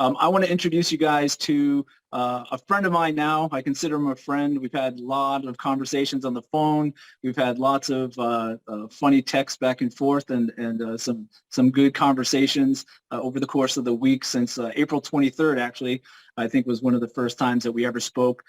I want to introduce you guys to a friend of mine now. I consider him a friend. We've had a lot of conversations on the phone. We've had lots of funny texts back and forth and some good conversations over the course of the week since April 23rd, actually, I think was one of the first times that we ever spoke.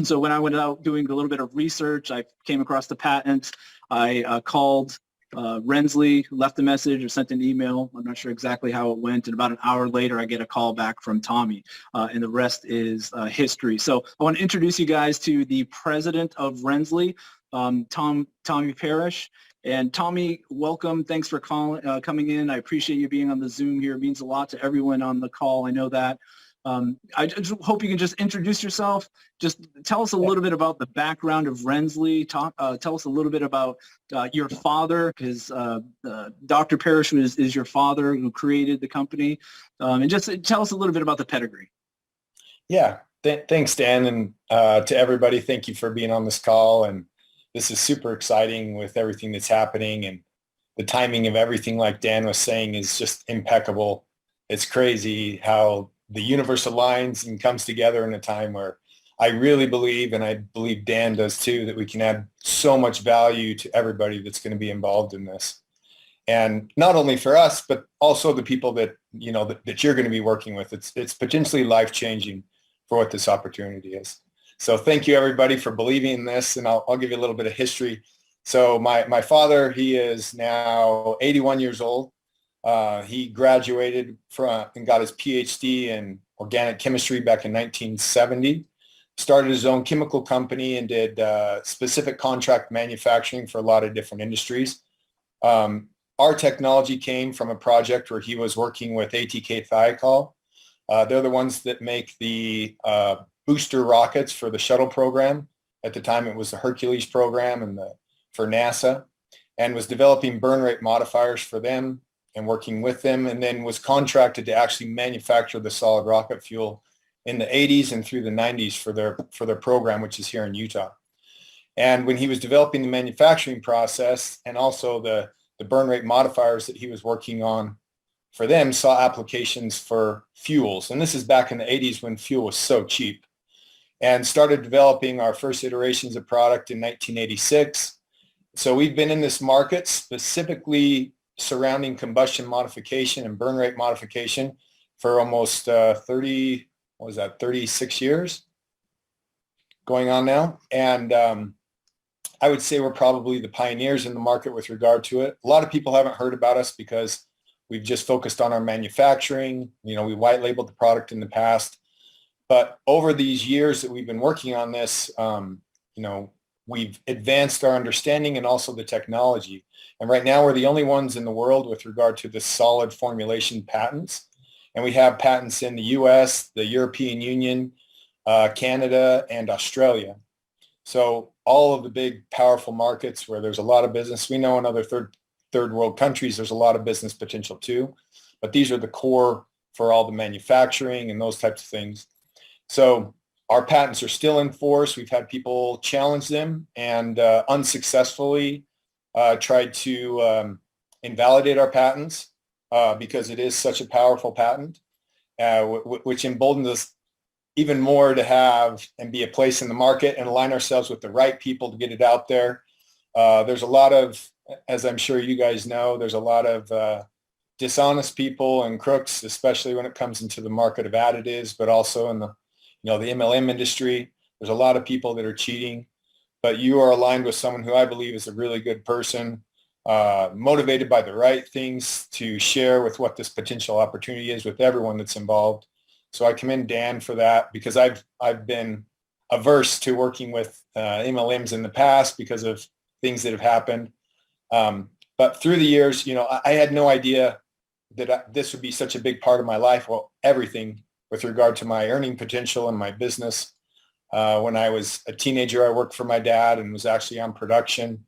So when I went out doing a little bit of research, I came across the patent. I called Renssli, left a message or sent an email. I'm not sure exactly how it went. And about an hour later, I get a call back from Tommy, and the rest is history. So I want to introduce you guys to the president of Renssli, Tommy Parrish. And Tommy, welcome. Thanks for coming in. I appreciate you being on the Zoom here. It means a lot to everyone on the call. I know that. I just hope you can just introduce yourself. Just tell us a little bit about the background of Renssli. Tell us a little bit about your father, because Dr. Parrish is your father who created the company. And just tell us a little bit about the pedigree. Yeah, thanks, Dan. And to everybody, thank you for being on this call. And this is super exciting with everything that's happening. And the timing of everything, like Dan was saying, is just impeccable. It's crazy how the universe aligns and comes together in a time where I really believe, and I believe Dan does too, that we can add so much value to everybody that's going to be involved in this. And not only for us, but also the people that, you know, that you're going to be working with. It's potentially life-changing for what this opportunity is. So thank you, everybody, for believing in this. And I'll give you a little bit of history. So my father, he is now 81 years old. He graduated from and got his PhD in organic chemistry back in 1970, started his own chemical company and did specific contract manufacturing for a lot of different industries. Our technology came from a project where he was working with ATK Thiokol. They're the ones that make the booster rockets for the shuttle program. At the time, it was the Hercules program and for NASA, and was developing burn rate modifiers for them and working with them, and then was contracted to actually manufacture the solid rocket fuel in the 80s and through the 90s for their program, which is here in Utah. And when he was developing the manufacturing process and also the burn rate modifiers that he was working on for them, saw applications for fuels. And this is back in the 80s when fuel was so cheap, and started developing our first iterations of product in 1986. So we've been in this market specifically surrounding combustion modification and burn rate modification for almost 36 years going on now. And I would say we're probably the pioneers in the market with regard to it. A lot of people haven't heard about us because we've just focused on our manufacturing. You know, we white labeled the product in the past. But over these years that we've been working on this, you know, we've advanced our understanding and also the technology. And right now we're the only ones in the world with regard to the solid formulation patents. And we have patents in the US, the European Union, Canada, and Australia. So all of the big, powerful markets where there's a lot of business. We know in other third world countries, there's a lot of business potential too. But these are the core for all the manufacturing and those types of things. So our patents are still in force. We've had people challenge them and unsuccessfully tried to invalidate our patents because it is such a powerful patent, which emboldens us even more to have and be a place in the market and align ourselves with the right people to get it out there. There's a lot of, as I'm sure you guys know, there's a lot of dishonest people and crooks, especially when it comes into the market of additives, but also in the, you know, the MLM industry. There's a lot of people that are cheating, but you are aligned with someone who I believe is a really good person, motivated by the right things to share with what this potential opportunity is with everyone that's involved. So I commend Dan for that, because I've been averse to working with MLMs in the past because of things that have happened. But through the years, you know, I had no idea that this would be such a big part of my life. Well, everything with regard to my earning potential and my business. When I was a teenager, I worked for my dad and was actually on production.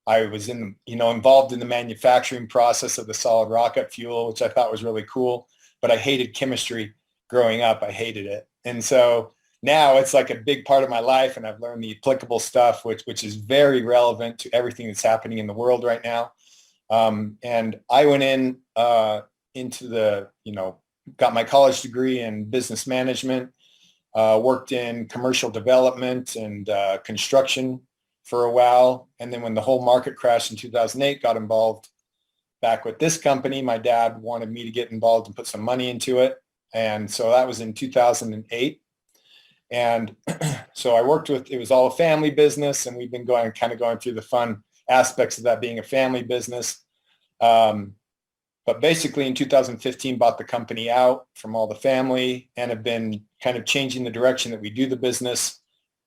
I was involved in the manufacturing process of the solid rocket fuel, which I thought was really cool, but I hated chemistry growing up. I hated it. And so now it's like a big part of my life, and I've learned the applicable stuff, which is very relevant to everything that's happening in the world right now. And I went into the, got my college degree in business management, worked in commercial development and construction for a while. And then when the whole market crashed in 2008, got involved back with this company. My dad wanted me to get involved and put some money into it. And so that was in 2008. And so I worked with, it was all a family business, and we've been going through the fun aspects of that being a family business. But basically in 2015, bought the company out from all the family and have been kind of changing the direction that we do the business,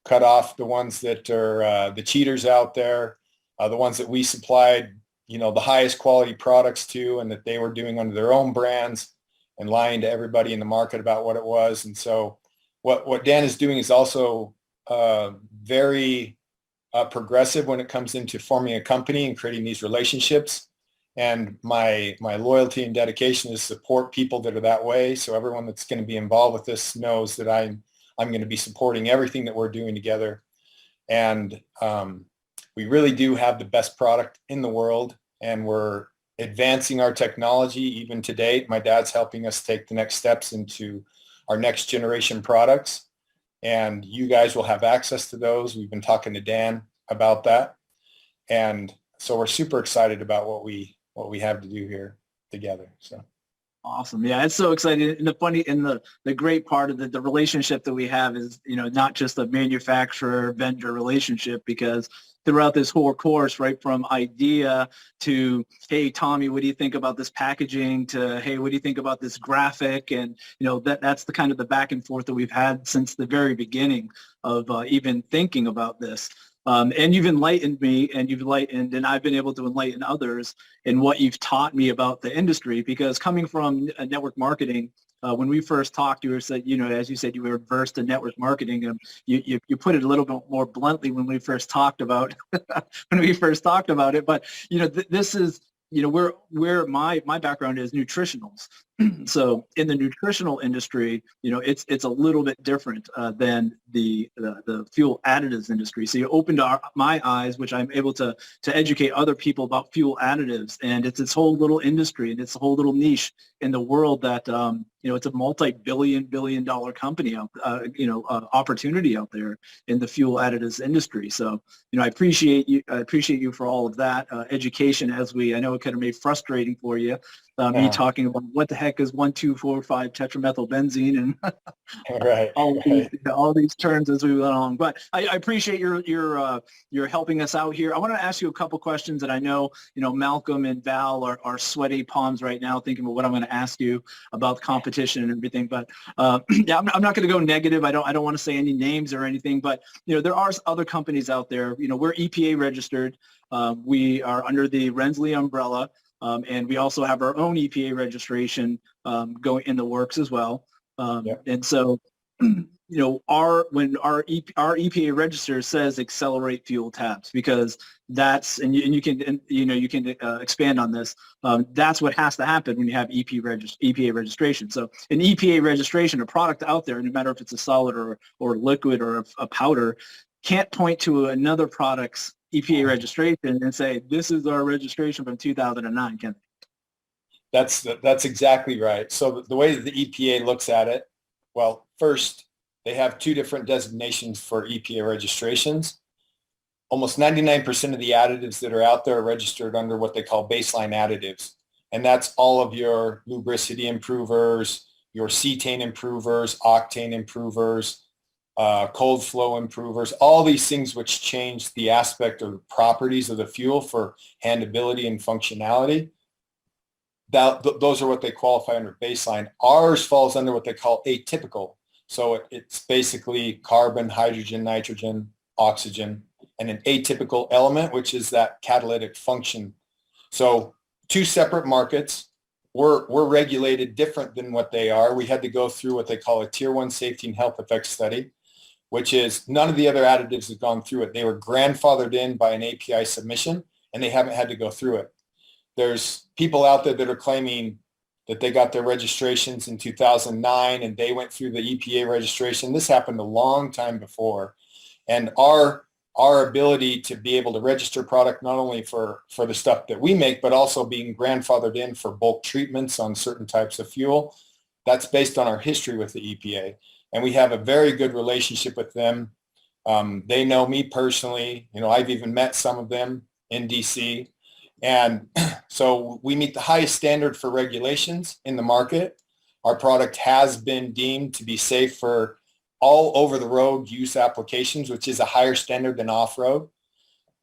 cut off the ones that are the cheaters out there, the ones that we supplied, the highest quality products to, and that they were doing under their own brands and lying to everybody in the market about what it was. And so what Dan is doing is also very progressive when it comes into forming a company and creating these relationships. And my loyalty and dedication is to support people that are that way. So everyone that's going to be involved with this knows that I'm going to be supporting everything that we're doing together. And we really do have the best product in the world, and we're advancing our technology even to date. My dad's helping us take the next steps into our next generation products, and you guys will have access to those. We've been talking to Dan about that. And so we're super excited about what we have to do here together. So awesome. Yeah, it's so exciting. And the great part of the relationship that we have is, not just a manufacturer vendor relationship, because throughout this whole course, right from idea to, hey, Tommy, what do you think about this packaging, to, hey, what do you think about this graphic? And, that's the kind of the back and forth that we've had since the very beginning of even thinking about this. And you've enlightened me, and I've been able to enlighten others in what you've taught me about the industry, because coming from network marketing, when we first talked, you were said, as you said, you were versed in network marketing, and you put it a little bit more bluntly when we first talked about it. But this is where my background is nutritionals. So in the nutritional industry, it's a little bit different than the fuel additives industry. So you opened my eyes, which I'm able to educate other people about fuel additives, and it's this whole little industry, and it's a whole little niche in the world that it's a multi-billion dollar company opportunity out there in the fuel additives industry. So I appreciate you for all of that education. I know it kind of made frustrating for you. Me talking about what the heck is 1,2,4,5 tetramethylbenzene and right, all these terms as we went along. But I appreciate your helping us out here. I want to ask you a couple questions that I know Malcolm and Val are sweaty palms right now thinking about what I'm going to ask you about competition and everything. But yeah, I'm not going to go negative. I don't want to say any names or anything. But there are other companies out there. We're EPA registered. We are under the Renssli umbrella. And we also have our own EPA registration going in the works as well. And so, our EPA register says Xcelerate fuel tabs, because that's, and you can expand on this. That's what has to happen when you have EPA registration. So an EPA registration, a product out there, no matter if it's a solid or liquid or a powder, can't point to another product's EPA registration and say, this is our registration from 2009, can they? That's exactly right. So the way that the EPA looks at it, well, first, they have two different designations for EPA registrations. Almost 99% of the additives that are out there are registered under what they call baseline additives. And that's all of your lubricity improvers, your cetane improvers, octane improvers, cold flow improvers, all these things which change the aspect of the properties of the fuel for handability and functionality. Those are what they qualify under baseline. Ours falls under what they call atypical. So it's basically carbon, hydrogen, nitrogen, oxygen, and an atypical element, which is that catalytic function. So two separate markets. We're regulated different than what they are. We had to go through what they call a Tier 1 safety and health effects study, which is none of the other additives have gone through it. They were grandfathered in by an API submission, and they haven't had to go through it. There's people out there that are claiming that they got their registrations in 2009 and they went through the EPA registration. This happened a long time before. And our ability to be able to register product not only for the stuff that we make, but also being grandfathered in for bulk treatments on certain types of fuel, That's based on our history with the EPA. And we have a very good relationship with them. They know me personally. You know, I've even met some of them in DC. And so we meet the highest standard for regulations in the market. Our product has been deemed to be safe for all over the road use applications, which is a higher standard than off-road.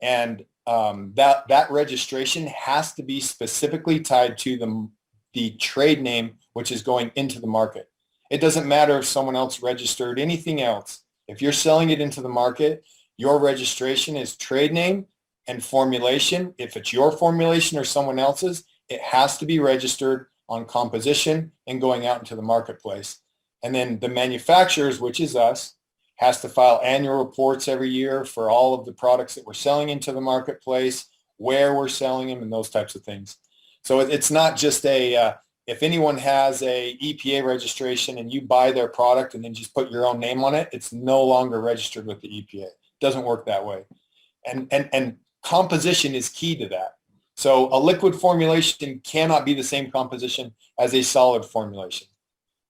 And that registration has to be specifically tied to the trade name, which is going into the market. It doesn't matter if someone else registered anything else. If you're selling it into the market, your registration is trade name and formulation. If it's your formulation or someone else's, it has to be registered on composition and going out into the marketplace. And then the manufacturers, which is us, has to file annual reports every year for all of the products that we're selling into the marketplace, where we're selling them, and those types of things. So it's not just if anyone has a EPA registration and you buy their product and then just put your own name on it, it's no longer registered with the EPA. It doesn't work that way. And composition is key to that. So a liquid formulation cannot be the same composition as a solid formulation.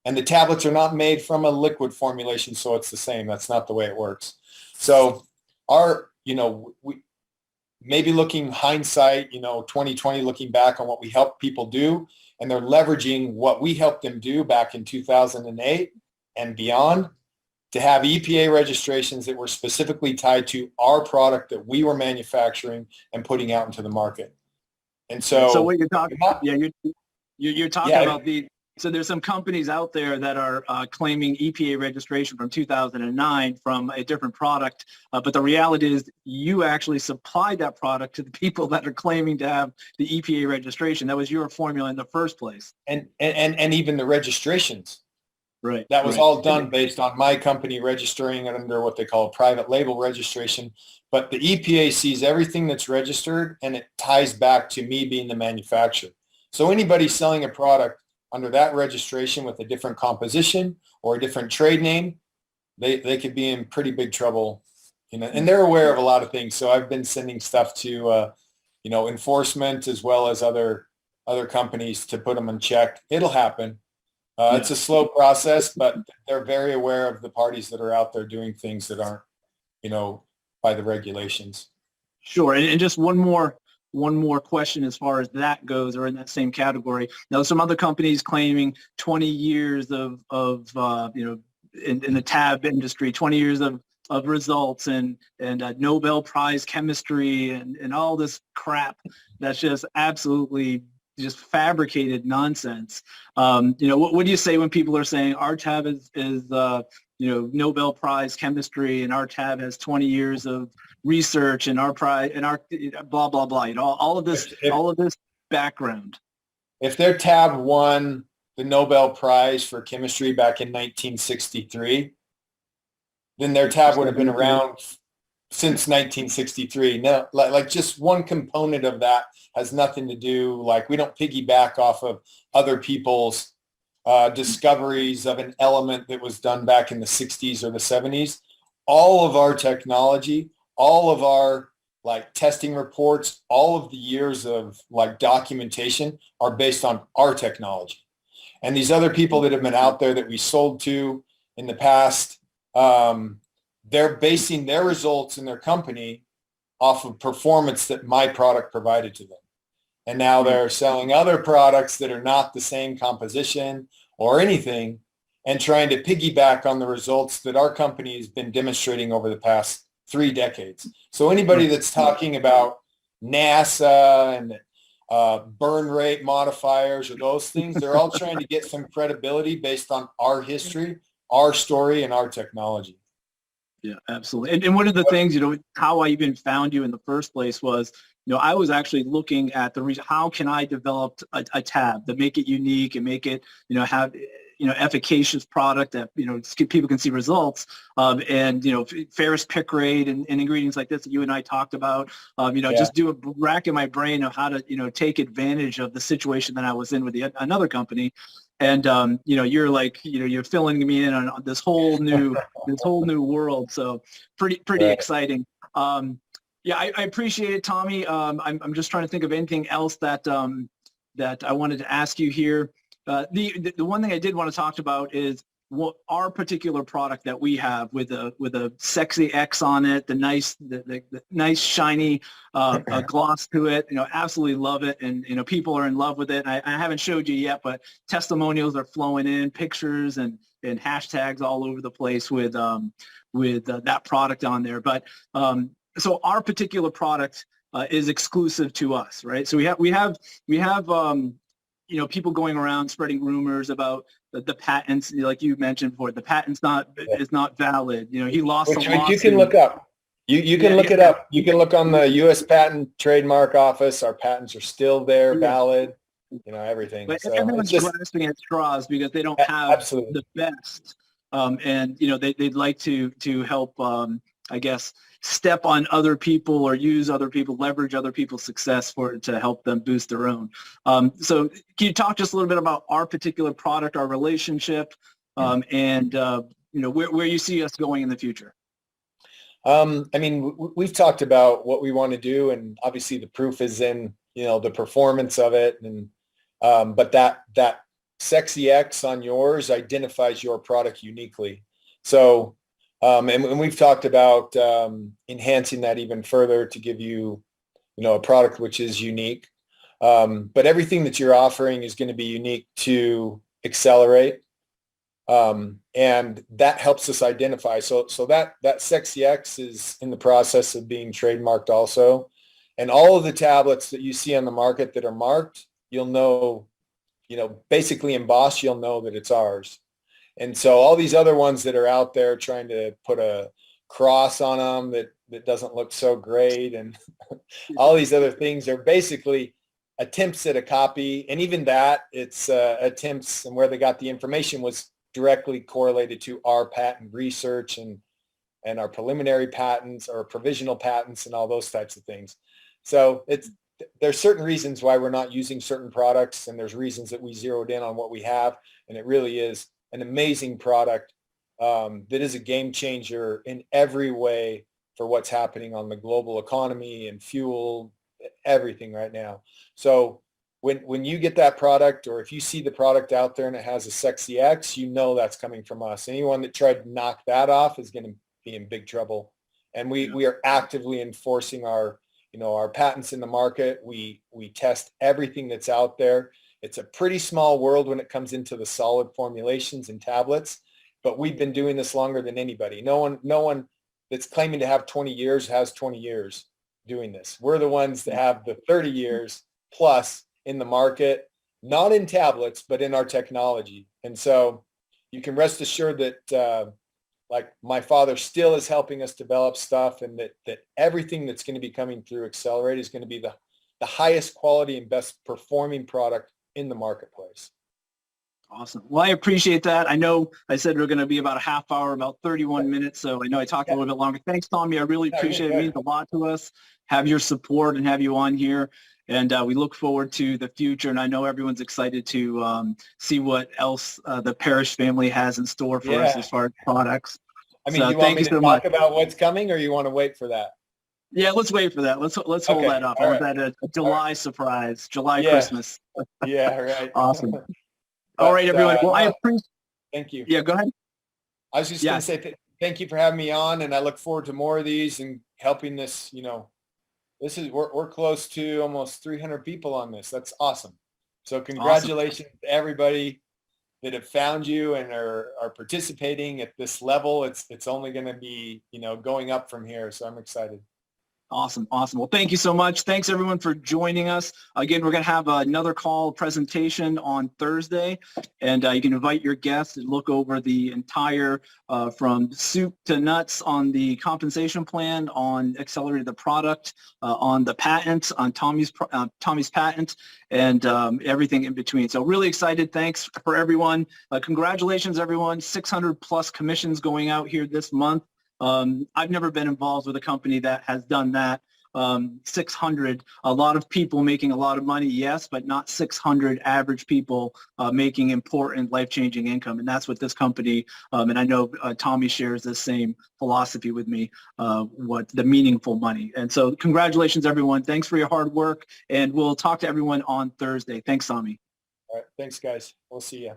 And the tablets are not made from a liquid formulation, so it's the same. That's not the way it works. So we maybe looking hindsight, 2020, looking back on what we helped people do, and they're leveraging what we helped them do back in 2008 and beyond to have EPA registrations that were specifically tied to our product that we were manufacturing and putting out into the market. And so what you're talking, you're talking about so there's some companies out there that are claiming EPA registration from 2009 from a different product, but the reality is you actually supplied that product to the people that are claiming to have the EPA registration. That was your formula in the first place. And even the registrations. Right. That was all done based on my company registering it under what they call a private label registration. But the EPA sees everything that's registered, and it ties back to me being the manufacturer. So anybody selling a product under that registration with a different composition or a different trade name, they could be in pretty big trouble, and they're aware of a lot of things. So I've been sending stuff to, enforcement as well as other companies to put them in check. It'll happen. It's a slow process, but they're very aware of the parties that are out there doing things that aren't, by the regulations. Sure. And just one more question as far as that goes, or in that same category. Now, some other companies claiming 20 years of in the tab industry, 20 years of results and Nobel Prize chemistry and all this crap that's just absolutely just fabricated nonsense. What do you say when people are saying our tab is Nobel Prize chemistry and our tab has 20 years of research and our prize and our blah blah blah, all of this background? If their tab won the Nobel Prize for chemistry back in 1963, then their tab would have been around since 1963. No, like just one component of that has nothing to do, like we don't piggyback off of other people's discoveries of an element that was done back in the 60s or the 70s. All of our technology, all of our testing reports, all of the years of documentation are based on our technology. And these other people that have been out there that we sold to in the past, they're basing their results in their company off of performance that my product provided to them. And now they're selling other products that are not the same composition or anything and trying to piggyback on the results that our company has been demonstrating over the past 3 decades. So anybody that's talking about NASA and burn rate modifiers or those things, they're all trying to get some credibility based on our history, our story, and our technology. Yeah, absolutely. And one of the things, how I even found you in the first place was, I was actually looking at the reason, how can I develop a tab that make it unique and make it, have, efficacious product that, people can see results, and, ferrous pick rate and ingredients like this that you and I talked about, just do a rack in my brain of how to, take advantage of the situation that I was in with another company. And, you're you're filling me in on this whole new world. So pretty exciting. Yeah, I appreciate it, Tommy. I'm just trying to think of anything else that I wanted to ask you here. The one thing I did want to talk about is what our particular product that we have with a sexy X on it, the nice shiny gloss to it. Absolutely love it, and people are in love with it. I haven't showed you yet, but testimonials are flowing in, pictures and hashtags all over the place with that product on there. But so our particular product is exclusive to us, right? So we have people going around spreading rumors about the patents, like you mentioned before. The patent's is not valid. He lost a lawsuit. You can look up. You can look it up. You can look on the U.S. Patent Trademark Office. Our patents are still there, valid. Everything. But So everyone's grasping at straws because they don't have the best, and they'd like to help. I guess step on other people or use other people, leverage other people's success to help them boost their own. So can you talk just a little bit about our particular product, our relationship, and where you see us going in the future? We've talked about what we want to do, and obviously the proof is in the performance of it, and but that sexy X on yours identifies your product uniquely. So. And we've talked about enhancing that even further to give you, a product which is unique. But everything that you're offering is going to be unique to Xcelerate, and that helps us identify. So that Sexy X is in the process of being trademarked also, and all of the tablets that you see on the market that are marked, you'll know, basically embossed, you'll know that it's ours. And so all these other ones that are out there trying to put a cross on them that doesn't look so great, and all these other things are basically attempts at a copy. And even that, it's attempts, and where they got the information was directly correlated to our patent research and our preliminary patents or provisional patents and all those types of things. So there's certain reasons why we're not using certain products, and there's reasons that we zeroed in on what we have, and it really is an amazing product that is a game changer in every way for what's happening on the global economy and fuel, everything right now. So when you get that product, or if you see the product out there and it has a sexy X, that's coming from us. Anyone that tried to knock that off is going to be in big trouble. And we are actively enforcing our patents in the market. We test everything that's out there. It's a pretty small world when it comes into the solid formulations and tablets, but we've been doing this longer than anybody. No one that's claiming to have 20 years has 20 years doing this. We're the ones that have the 30 years plus in the market, not in tablets, but in our technology. And so you can rest assured that like my father still is helping us develop stuff, and that everything that's going to be coming through Xcelerate is going to be the highest quality and best performing product in the marketplace. Awesome. Well, I appreciate that. I know I said we're going to be about a half hour, about 31 minutes. So I know I talked a little bit longer. Thanks, Tommy. I really appreciate it. It means a lot to us. Have your support and have you on here. And we look forward to the future. And I know everyone's excited to see what else the Parrish family has in store for us as far as products. Do you want me to talk about what's coming, or you want to wait for that? Yeah, let's wait for that. Let's hold that up. I want that a July surprise, Christmas. Yeah, right. Awesome. All right, everyone. Well, I appreciate. Thank you. Yeah, go ahead. I was just going to say thank you for having me on, and I look forward to more of these and helping this. We're close to almost 300 people on this. That's awesome. So congratulations to everybody that have found you and are participating at this level. It's only going to be going up from here. So I'm excited. Awesome. Well, thank you so much. Thanks, everyone, for joining us. Again, we're going to have another call presentation on Thursday, and you can invite your guests and look over the entire, from soup to nuts, on the compensation plan, on Xcelerate the product, on the patent, on Tommy's patent, and everything in between. So really excited. Thanks for everyone. Congratulations, everyone. 600 plus commissions going out here this month. I've never been involved with a company that has done that. 600, a lot of people making a lot of money, yes, but not 600 average people making important life-changing income. And that's what this company, and I know Tommy shares the same philosophy with me, what the meaningful money. And so congratulations, everyone. Thanks for your hard work, and we'll talk to everyone on Thursday. Thanks, Tommy. All right. Thanks, guys. We'll see you.